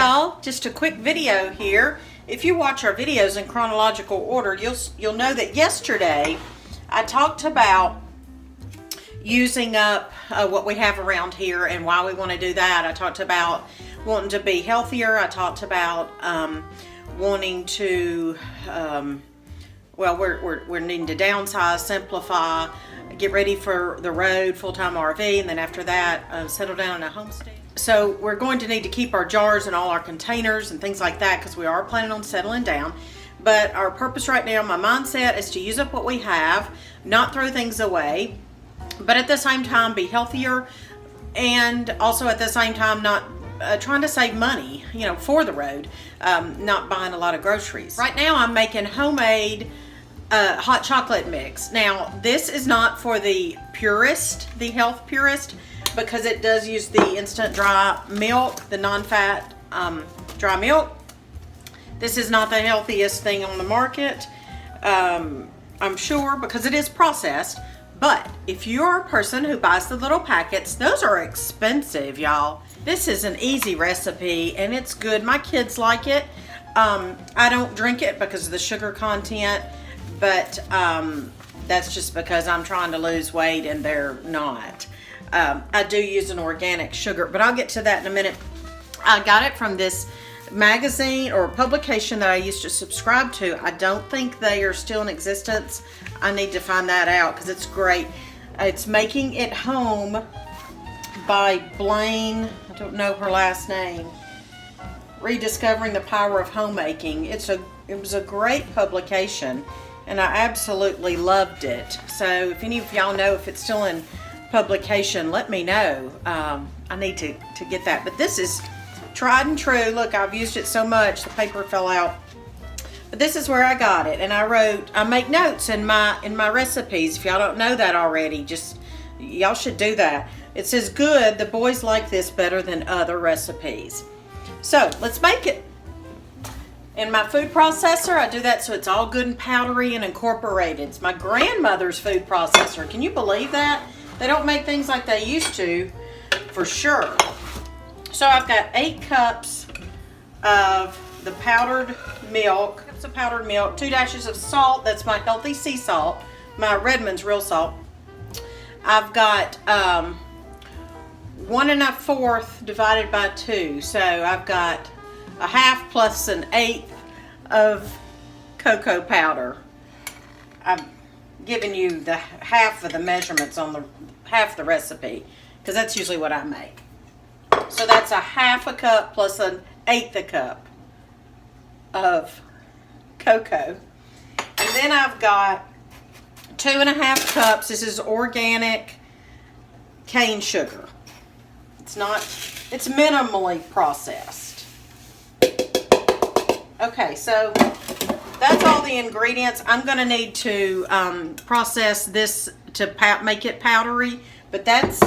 y'all, just a quick video here. If you watch our videos in chronological order, you'll know that yesterday I talked about using up what we have around here and why we want to do that. I talked about wanting to be healthier. I talked about wanting to well, we're needing to downsize, simplify, get ready for the road, full-time RV, and then after that settle down in a homestead. So we're going to need to keep our jars and all our containers and things like that because we are planning on settling down. But our purpose right now, my mindset, is to use up what we have, not throw things away, but at the same time be healthier, and also at the same time not trying to save money, you know, for the road, not buying a lot of groceries. Right now I'm making homemade hot chocolate mix. Now this is not for the purist, the health purist, because it does use the instant dry milk, the non-fat dry milk. This is not the healthiest thing on the market, I'm sure, because it is processed. But if you're a person who buys the little packets, those are expensive, y'all. This is an easy recipe and it's good. My kids like it. I don't drink it because of the sugar content, but that's just because I'm trying to lose weight and they're not. I do use an organic sugar, but I'll get to that in a minute. I got it from this magazine or publication that I used to subscribe to. I don't think they are still in existence. I need to find that out because it's great. It's Making It Home by Blaine, I don't know her last name. Rediscovering the Power of Homemaking. It was a great publication and I absolutely loved it. So if any of y'all know if it's still in publication, let me know. I need to get that. But this is tried and true. Look, I've used it so much the paper fell out. But this is where I got it, and I make notes in my recipes. If y'all don't know that already, just y'all should do that. It says, good, the boys like this better than other recipes. So let's make it. In my food processor, I do that so it's all good and powdery and incorporated. It's my grandmother's food processor. Can you believe that? They don't make things like they used to, for sure. So I've got 8 cups of the powdered milk, 2 dashes of salt. That's my healthy sea salt, my Redmond's real salt. I've got 1 1/4 divided by 2. So I've got a half plus an 1/8 of cocoa powder. I'm giving you the half of the measurements on the half the recipe because that's usually what I make. So that's a 1/2 cup plus an 1/8 cup of cocoa. And then I've got 2 1/2 cups. This is organic cane sugar. It's minimally processed. Okay, so that's all the ingredients. I'm going to need to process this to make it powdery, but that's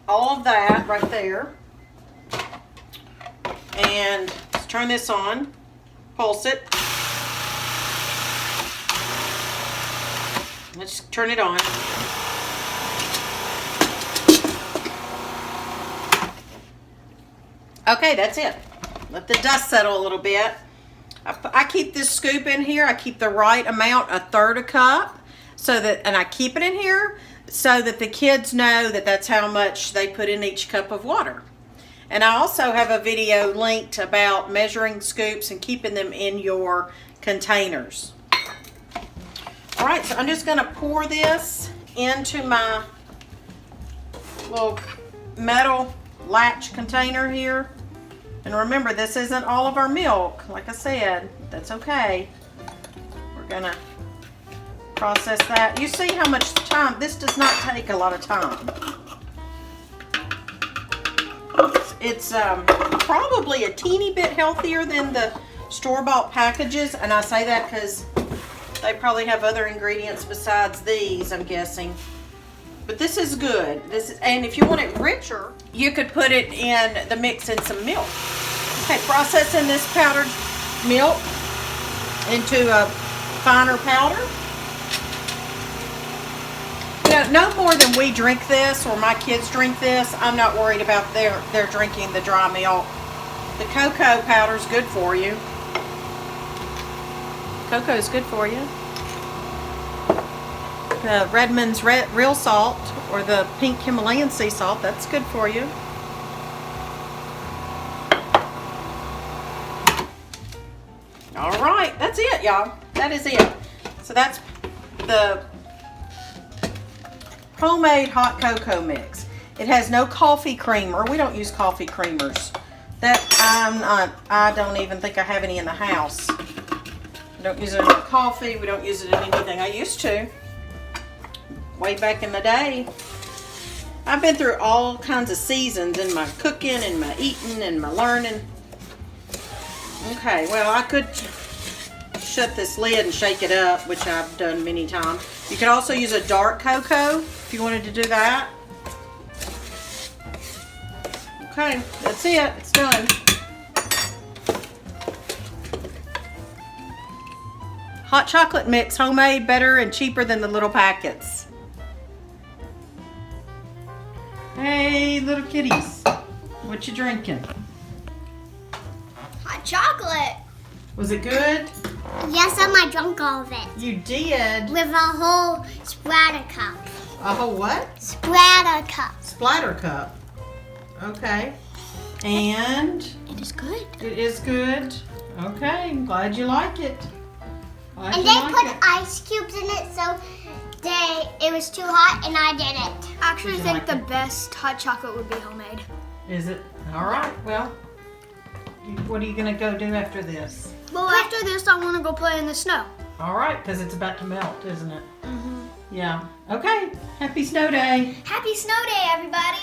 all of that right there. And let's turn this on, pulse it. Let's turn it on. Okay, that's it. Let the dust settle a little bit. I keep this scoop in here. I keep the right amount, 1/3 cup, and I keep it in here so that the kids know that that's how much they put in each cup of water. And I also have a video linked about measuring scoops and keeping them in your containers. All right, so I'm just going to pour this into my little metal latch container here. And remember, this isn't all of our milk. Like I said, that's okay. We're going to process that. You see how much time, this does not take a lot of time. It's probably a teeny bit healthier than the store-bought packages, and I say that because they probably have other ingredients besides these, I'm guessing. But this is good. And if you want it richer, you could put it in the mix in some milk. Okay, processing this powdered milk into a finer powder. You know, no more than we drink this or my kids drink this. I'm not worried about their drinking the dry milk. The cocoa powder is good for you. Cocoa is good for you. The Redmond's real salt or the pink Himalayan sea salt, that's good for you. All right, that's it, y'all. That is it. So that's the homemade hot cocoa mix. It has no coffee creamer. We don't use coffee creamers. I don't even think I have any in the house. We don't use it in coffee. We don't use it in anything. I used to. Way back in the day. I've been through all kinds of seasons in my cooking and my eating and my learning. Okay, well, I could shut this lid and shake it up, which I've done many times. You could also use a dark cocoa if you wanted to do that. Okay, that's it. It's done. Hot chocolate mix, homemade, better and cheaper than the little packets. Hey, little kitties. What you drinking? Hot chocolate. Was it good? Yes, I drunk all of it. You did? With a whole splatter cup. A whole what? Splatter cup. Splatter cup. Okay. And? It is good. It is good. Okay, I'm glad you like it. Glad And you they like put it. ice cubes in it, so it was too hot and I didn't. I actually think like the it? best hot chocolate would be homemade. Is it? All right, well, what are you going to go do after this? Well, after this, I want to go play in the snow. All right, because it's about to melt, isn't it? Mm-hmm. Yeah. Okay, happy snow day. Happy snow day, everybody.